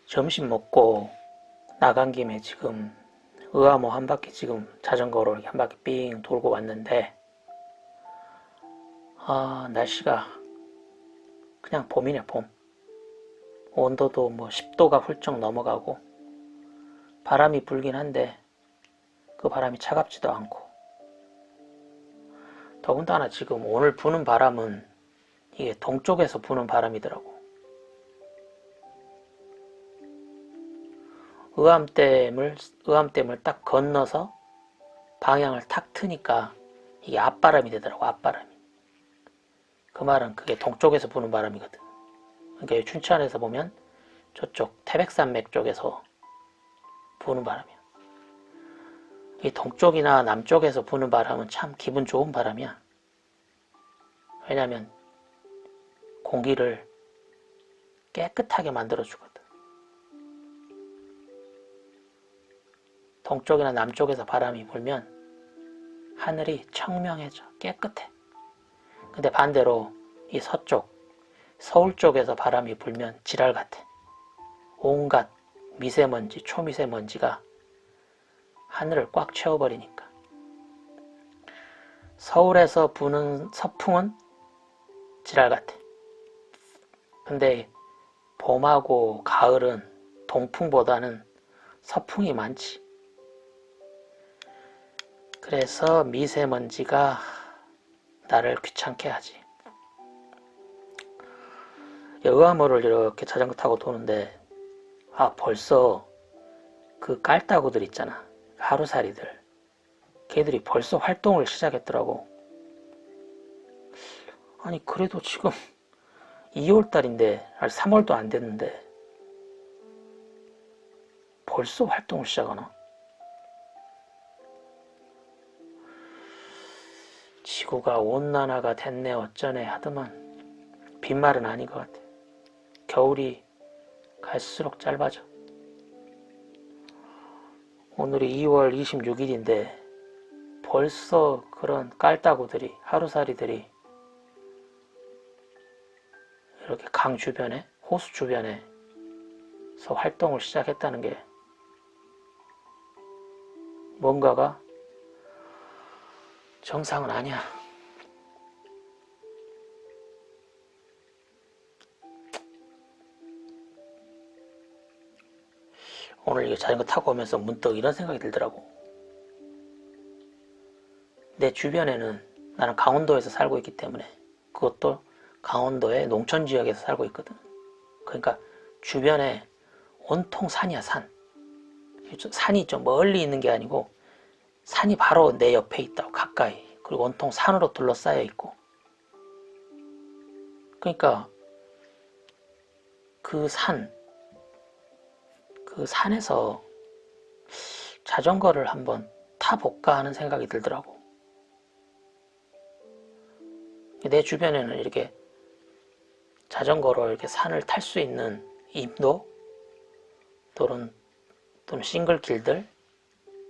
점심 먹고 나간 김에 지금 의암호 한 바퀴 지금 자전거로 이렇게 한 바퀴 삥 돌고 왔는데, 날씨가 그냥 봄이네, 봄. 온도도 뭐 10도가 훌쩍 넘어가고 바람이 불긴 한데 그 바람이 차갑지도 않고, 더군다나 지금 오늘 부는 바람은 이게 동쪽에서 부는 바람이더라고. 의암댐을 딱 건너서 방향을 탁 트니까 이게 앞바람이 되더라고, 앞바람이. 그 말은 그게 동쪽에서 부는 바람이거든. 그러니까 춘천에서 보면 저쪽 태백산맥 쪽에서 부는 바람이야. 이 동쪽이나 남쪽에서 부는 바람은 참 기분 좋은 바람이야. 왜냐면 공기를 깨끗하게 만들어주거든. 동쪽이나 남쪽에서 바람이 불면 하늘이 청명해져, 깨끗해. 근데 반대로 이 서쪽, 서울 쪽에서 바람이 불면 지랄 같아. 온갖 미세먼지, 초미세먼지가 하늘을 꽉 채워버리니까. 서울에서 부는 서풍은 지랄 같아. 근데 봄하고 가을은 동풍보다는 서풍이 많지. 그래서 미세먼지가 나를 귀찮게 하지. 의암호를 이렇게 자전거 타고 도는데, 벌써 그 깔따구들 있잖아, 하루살이들, 걔들이 벌써 활동을 시작했더라고. 아니 그래도 지금 2월달인데 3월도 안 됐는데 벌써 활동을 시작하나? 지구가 온난화가 됐네 어쩌네 하더만 빈말은 아닌 것 같아. 겨울이 갈수록 짧아져. 오늘이 2월 26일인데 벌써 그런 깔따구들이, 하루살이들이 이렇게 강 주변에, 호수 주변에서 활동을 시작했다는 게 뭔가가 정상은 아니야. 오늘 이 자전거 타고 오면서 문득 이런 생각이 들더라고. 내 주변에는 나는 강원도에서 살고 있기 때문에, 그것도 강원도의 농촌 지역에서 살고 있거든. 그러니까 주변에 온통 산이야, 산. 산이 좀 멀리 있는 게 아니고 산이 바로 내 옆에 있다고, 가까이. 그리고 온통 산으로 둘러싸여 있고. 그러니까 그 산에서 자전거를 한번 타볼까 하는 생각이 들더라고. 내 주변에는 이렇게 자전거로 이렇게 산을 탈 수 있는 임도 또는 싱글길들,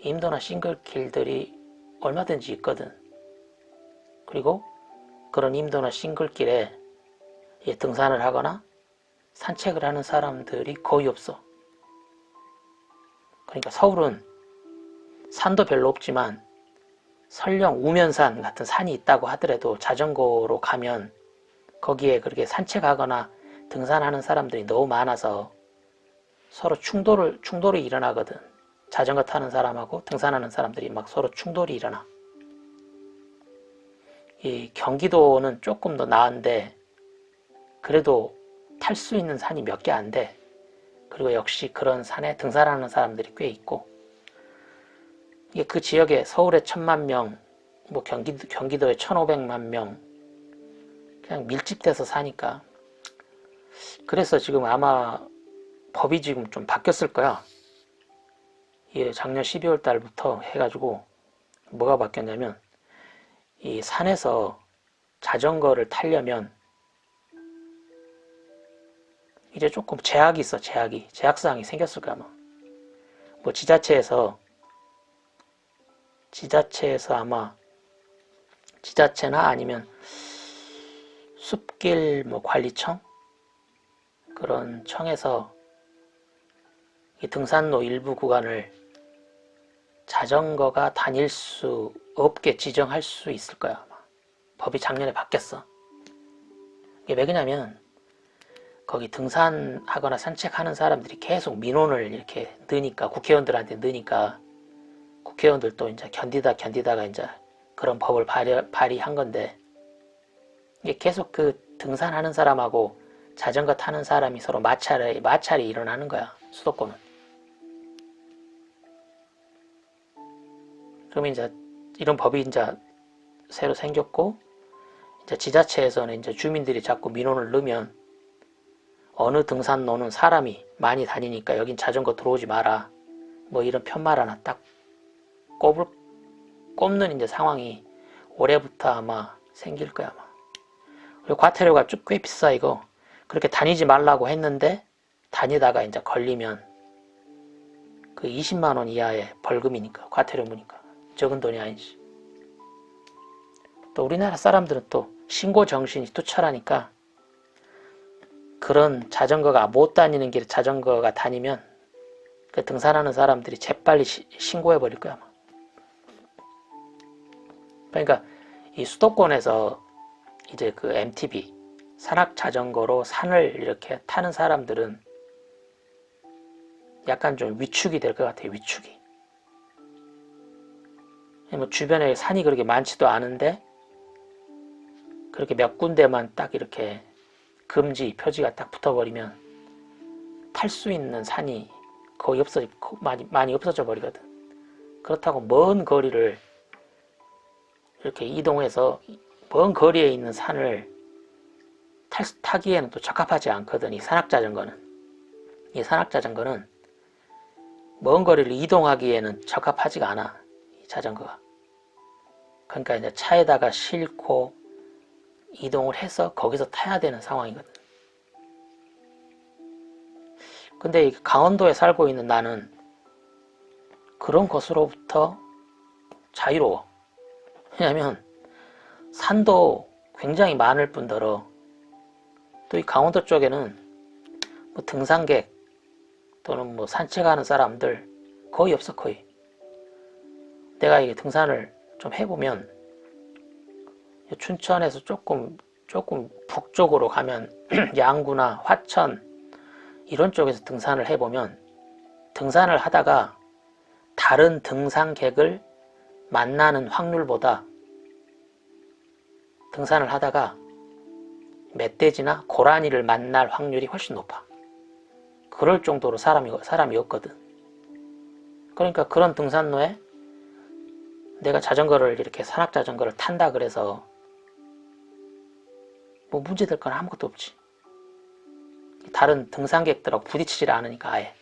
임도나 싱글길들이 얼마든지 있거든. 그리고 그런 임도나 싱글길에 등산을 하거나 산책을 하는 사람들이 거의 없어. 그러니까 서울은 산도 별로 없지만 설령 우면산 같은 산이 있다고 하더라도 자전거로 가면 거기에 그렇게 산책하거나 등산하는 사람들이 너무 많아서 서로 충돌이 일어나거든. 자전거 타는 사람하고 등산하는 사람들이 막 서로 충돌이 일어나. 이 경기도는 조금 더 나은데 그래도 탈 수 있는 산이 몇 개 안 돼. 그리고 역시 그런 산에 등산하는 사람들이 꽤 있고, 이게 그 지역에 서울에 1000만 명, 뭐 경기도에 1500만 명 그냥 밀집돼서 사니까. 그래서 지금 아마 법이 지금 좀 바뀌었을 거야. 이 작년 12월 달부터 해가지고 뭐가 바뀌었냐면, 이 산에서 자전거를 타려면 이제 조금 제약이 있어. 제약사항이 생겼을 거야 아마. 뭐 지자체에서 아마 지자체나 아니면 숲길 뭐 관리청, 그런 청에서 이 등산로 일부 구간을 자전거가 다닐 수 없게 지정할 수 있을 거야. 아마. 법이 작년에 바뀌었어. 이게 왜 그러냐면 거기 등산하거나 산책하는 사람들이 계속 민원을 이렇게 넣으니까, 국회의원들한테 넣으니까 국회의원들도 이제 견디다가 이제 그런 법을 발의한 건데, 이게 계속 그 등산하는 사람하고 자전거 타는 사람이 서로 마찰이 일어나는 거야, 수도권은. 그러면 이제 이런 법이 이제 새로 생겼고, 이제 지자체에서는 이제 주민들이 자꾸 민원을 넣으면 어느 등산로는 사람이 많이 다니니까 여긴 자전거 들어오지 마라, 뭐 이런 편말 하나 딱 꼽는 이제 상황이 올해부터 아마 생길 거야, 아마. 그리고 과태료가 꽤 비싸. 이거 그렇게 다니지 말라고 했는데 다니다가 이제 걸리면 그 20만 원 이하의 벌금이니까, 과태료 무니까 적은 돈이 아니지. 또 우리나라 사람들은 또 신고 정신이 투철하니까 그런 자전거가 못 다니는 길에 자전거가 다니면 그 등산하는 사람들이 재빨리 신고해 버릴 거야, 아마. 그러니까 이 수도권에서 이제 그 MTB 산악 자전거로 산을 이렇게 타는 사람들은 약간 좀 위축이 될 것 같아요. 위축이. 뭐 주변에 산이 그렇게 많지도 않은데 그렇게 몇 군데만 딱 이렇게 금지 표지가 딱 붙어버리면 탈 수 있는 산이 거의 많이 없어져 버리거든. 그렇다고 먼 거리를 이렇게 이동해서 먼 거리에 있는 산을 타기에는 또 적합하지 않거든. 이 산악자전거는 먼 거리를 이동하기에는 적합하지가 않아, 이 자전거가. 그러니까 이제 차에다가 싣고 이동을 해서 거기서 타야 되는 상황이거든. 근데 강원도에 살고 있는 나는 그런 것으로부터 자유로워. 왜냐면 산도 굉장히 많을 뿐더러 또 이 강원도 쪽에는 뭐 등산객 또는 뭐 산책하는 사람들 거의 없어, 거의. 내가 이게 등산을 좀 해보면 춘천에서 조금 북쪽으로 가면 양구나 화천 이런 쪽에서 등산을 해보면 등산을 하다가 다른 등산객을 만나는 확률보다 등산을 하다가 멧돼지나 고라니를 만날 확률이 훨씬 높아. 그럴 정도로 사람이 없거든. 그러니까 그런 등산로에 내가 자전거를 이렇게 산악자전거를 탄다 그래서 뭐 문제될 건 아무것도 없지. 다른 등산객들하고 부딪히질 않으니까 아예.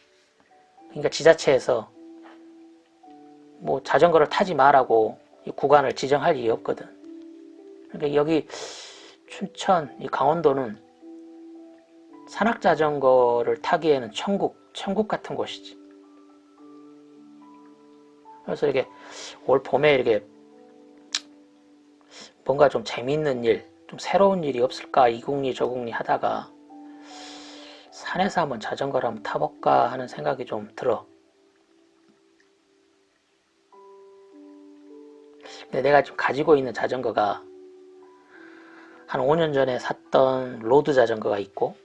그러니까 지자체에서 뭐 자전거를 타지 마라고 이 구간을 지정할 일이 없거든. 그러니까 여기 춘천, 이 강원도는 산악자전거를 타기에는 천국 같은 곳이지. 그래서 이게 올 봄에 이렇게 뭔가 좀 재밌는 일, 좀 새로운 일이 없을까 이국리 저국리 하다가 산에서 한번 자전거를 한번 타볼까 하는 생각이 좀 들어. 근데 내가 지금 가지고 있는 자전거가 한 5년 전에 샀던 로드 자전거가 있고,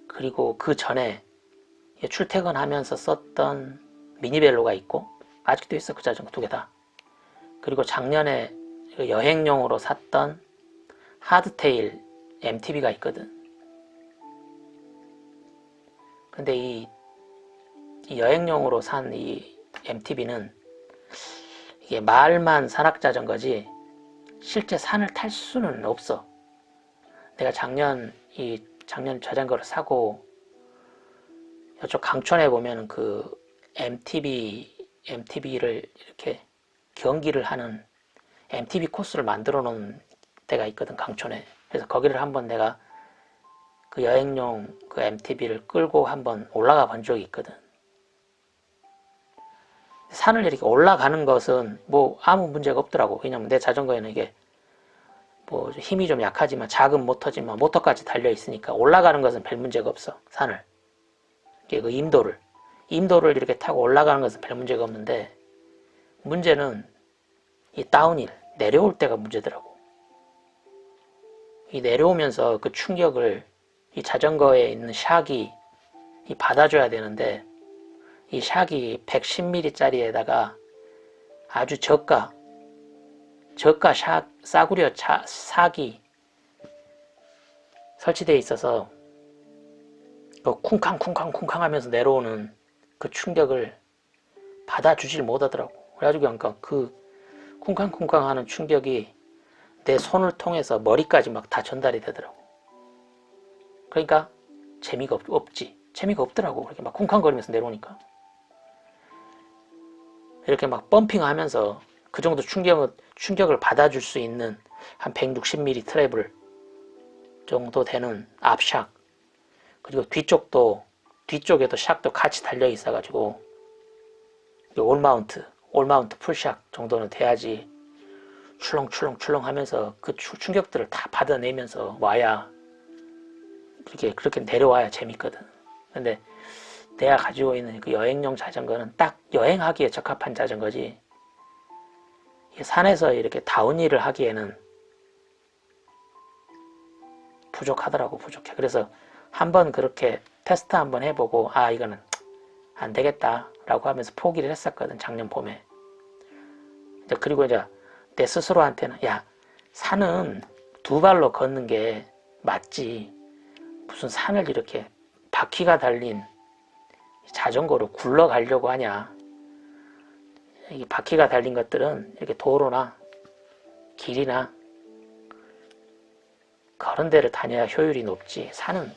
그리고 그 전에 출퇴근하면서 썼던 미니벨로가 있고, 아직도 있어, 그 자전거 두 개 다. 그리고 작년에 여행용으로 샀던 하드테일 MTB가 있거든. 근데 이 여행용으로 산 이 MTB는 이게 말만 산악자전거지 실제 산을 탈 수는 없어. 내가 작년 자전거를 사고 이쪽 강촌에 보면 그 MTB를 이렇게 경기를 하는 MTB 코스를 만들어 놓은 데가 있거든, 강촌에. 그래서 거기를 한번 내가 그 여행용 그 MTB를 끌고 한번 올라가 본 적이 있거든. 산을 이렇게 올라가는 것은 뭐 아무 문제가 없더라고. 왜냐면 내 자전거에는 이게 뭐 힘이 좀 약하지만 작은 모터지만 모터까지 달려 있으니까 올라가는 것은 별 문제가 없어, 산을. 이게 그 인도를 이렇게 타고 올라가는 것은 별 문제가 없는데 문제는 이 다운힐 내려올 때가 문제더라고. 이 내려오면서 그 충격을 이 자전거에 있는 샥이 받아줘야 되는데 이 샥이 110mm짜리에다가 아주 저가 샥 싸구려 샥이 설치되어 있어서 그 쿵쾅쿵쾅 하면서 내려오는 그 충격을 받아주질 못하더라고. 그래가지고 그러니까 그 쿵쾅쿵쾅 하는 충격이 내 손을 통해서 머리까지 막 다 전달이 되더라고. 그러니까 재미가 없지. 재미가 없더라고. 그렇게 막 쿵쾅거리면서 내려오니까. 이렇게 막 펌핑하면서 그 정도 충격을 받아줄 수 있는 한 160mm 트래블 정도 되는 앞샥, 그리고 뒤쪽에도 샥도 같이 달려 있어가지고 올마운트 풀샥 정도는 돼야지 출렁출렁 하면서 그 충격들을 다 받아내면서 와야 그렇게 내려와야 재밌거든. 근데 내가 가지고 있는 그 여행용 자전거는 딱 여행하기에 적합한 자전거지, 산에서 이렇게 다운힐을 하기에는 부족해. 그래서 한번 그렇게 테스트 한번 해보고 이거는 안 되겠다 라고 하면서 포기를 했었거든, 작년 봄에. 그리고 이제 내 스스로한테는 산은 두 발로 걷는 게 맞지, 무슨 산을 이렇게 바퀴가 달린 자전거로 굴러가려고 하냐. 이 바퀴가 달린 것들은 이렇게 도로나 길이나 그런 데를 다녀야 효율이 높지, 산은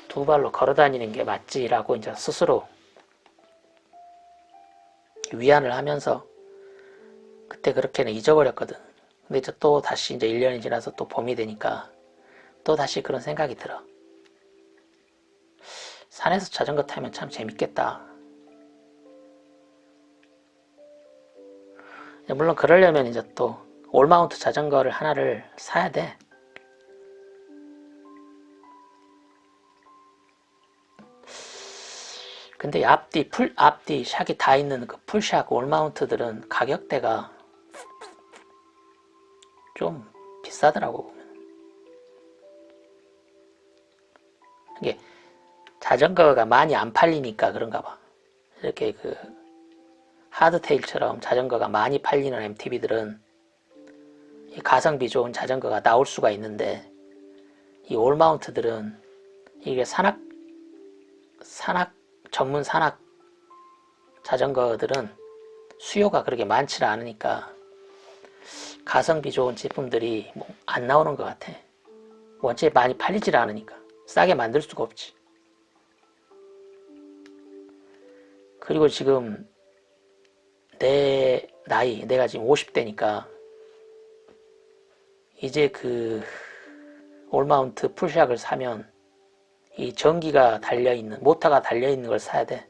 두 발로 걸어 다니는 게 맞지라고 이제 스스로 위안을 하면서 그때 그렇게는 잊어버렸거든. 근데 이제 또 다시 이제 1년이 지나서 또 봄이 되니까 또 다시 그런 생각이 들어. 산에서 자전거 타면 참 재밌겠다. 물론 그러려면 이제 또 올마운트 자전거를 하나를 사야 돼. 근데 앞뒤 샥이 다 있는 그 풀샥 올마운트들은 가격대가 좀 비싸더라고, 보면. 이게 자전거가 많이 안 팔리니까 그런가 봐. 이렇게 그 하드테일처럼 자전거가 많이 팔리는 MTB들은 가성비 좋은 자전거가 나올 수가 있는데, 이 올마운트들은 이게 전문 산악 자전거들은 수요가 그렇게 많지 않으니까 가성비 좋은 제품들이 안 나오는 것 같아. 원체 많이 팔리질 않으니까 싸게 만들 수가 없지. 그리고 지금 내 나이, 내가 지금 50대니까 이제 그 올마운트 풀샥을 사면 이 전기가 달려있는, 모터가 달려있는 걸 사야 돼.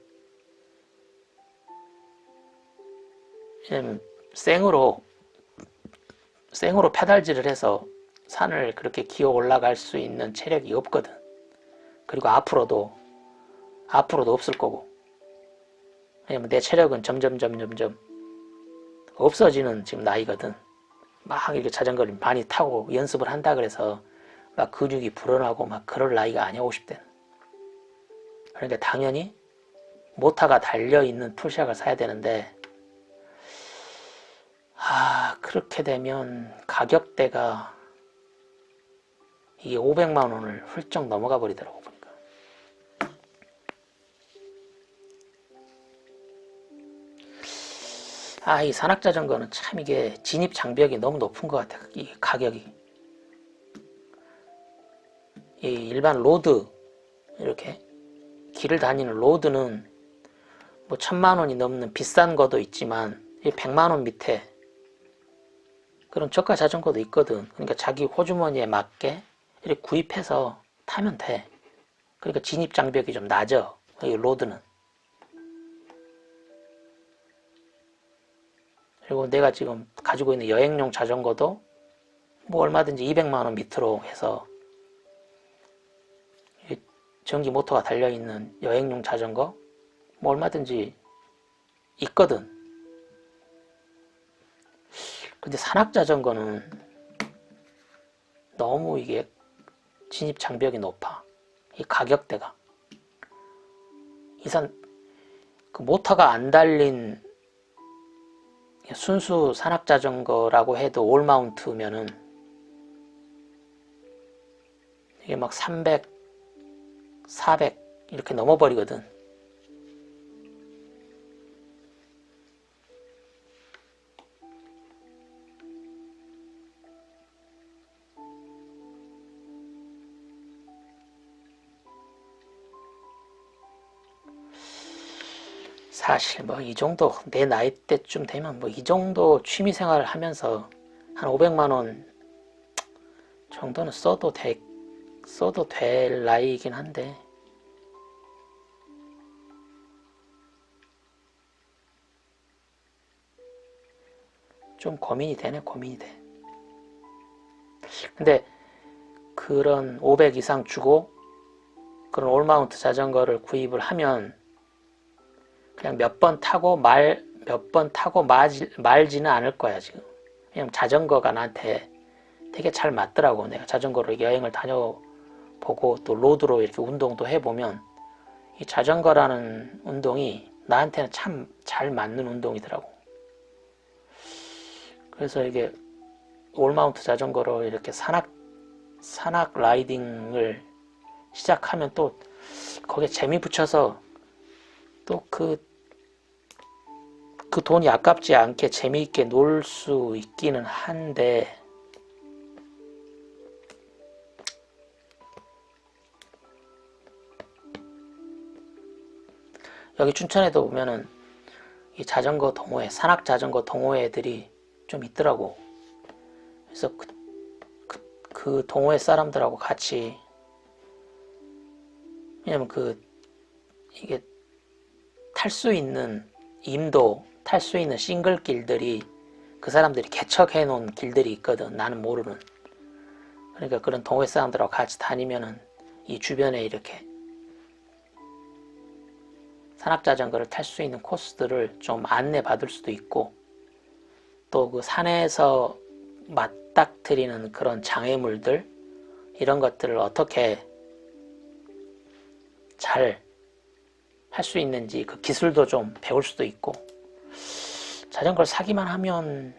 왜냐면 생으로 페달질을 해서 산을 그렇게 기어 올라갈 수 있는 체력이 없거든. 그리고 앞으로도 없을 거고. 왜냐면 내 체력은 점점 없어지는 지금 나이거든. 막 이렇게 자전거를 많이 타고 연습을 한다 그래서 막 근육이 불어나고 막 그럴 나이가 아니야, 50대는. 그러니까 당연히 모터가 달려있는 풀샥을 사야 되는데, 그렇게 되면 가격대가 이게 500만 원을 훌쩍 넘어가 버리더라고, 보니까. 이 산악자전거는 참 이게 진입 장벽이 너무 높은 것 같아, 이 가격이. 이 일반 로드, 이렇게 길을 다니는 로드는 뭐 1000만 원이 넘는 비싼 거도 있지만 100만 원 밑에 그런 저가 자전거도 있거든. 그러니까 자기 호주머니에 맞게 이렇게 구입해서 타면 돼. 그러니까 진입 장벽이 좀 낮아, 이 로드는. 그리고 내가 지금 가지고 있는 여행용 자전거도 뭐 얼마든지 200만 원 밑으로 해서 전기 모터가 달려있는 여행용 자전거 뭐 얼마든지 있거든. 근데 산악자전거는 너무 이게 진입 장벽이 높아. 이 가격대가. 그 모터가 안 달린 순수 산악자전거라고 해도 올마운트면은 이게 막 300, 400 이렇게 넘어버리거든. 사실 뭐 이 정도 내 나이 때쯤 되면 뭐 이 정도 취미 생활을 하면서 한 500만 원 정도는 써도 될 나이이긴 한데 좀 고민이 되네. 근데 그런 500 이상 주고 그런 올마운트 자전거를 구입을 하면 그냥 몇 번 타고 말지는 않을 거야 지금. 왜냐면 자전거가 나한테 되게 잘 맞더라고. 내가 자전거로 여행을 다녀보고 또 로드로 이렇게 운동도 해보면 이 자전거라는 운동이 나한테는 참 잘 맞는 운동이더라고. 그래서 이게 올마운트 자전거로 이렇게 산악 라이딩을 시작하면 또 거기에 재미 붙여서 또 그 돈이 아깝지 않게 재미있게 놀 수 있기는 한데 여기 춘천에도 보면은 이 자전거 동호회, 산악 자전거 동호회들이 좀 있더라고. 그래서 그 동호회 사람들하고 같이, 왜냐면 이게 탈 수 있는 임도, 탈 수 있는 싱글길들이 그 사람들이 개척해 놓은 길들이 있거든. 나는 모르는. 그러니까 그런 동호회 사람들하고 같이 다니면은 이 주변에 이렇게 산악자전거를 탈 수 있는 코스들을 좀 안내받을 수도 있고 또 그 산에서 맞닥뜨리는 그런 장애물들 이런 것들을 어떻게 잘 할 수 있는지 그 기술도 좀 배울 수도 있고 자전거를 사기만 하면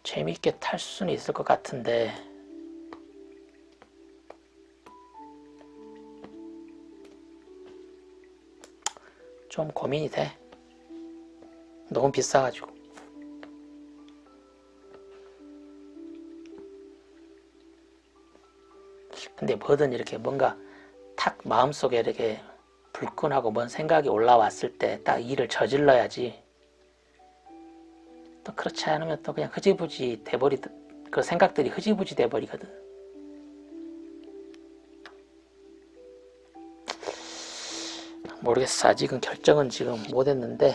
재미있게 탈 수는 있을 것 같은데 좀 고민이 돼. 너무 비싸가지고. 근데 뭐든 이렇게 뭔가 탁 마음속에 이렇게 불끈하고 뭔 생각이 올라왔을 때 딱 일을 저질러야지. 또 그렇지 않으면 또 그냥 흐지부지 그 생각들이 흐지부지 돼버리거든. 모르겠어. 아직은 결정은 지금 못했는데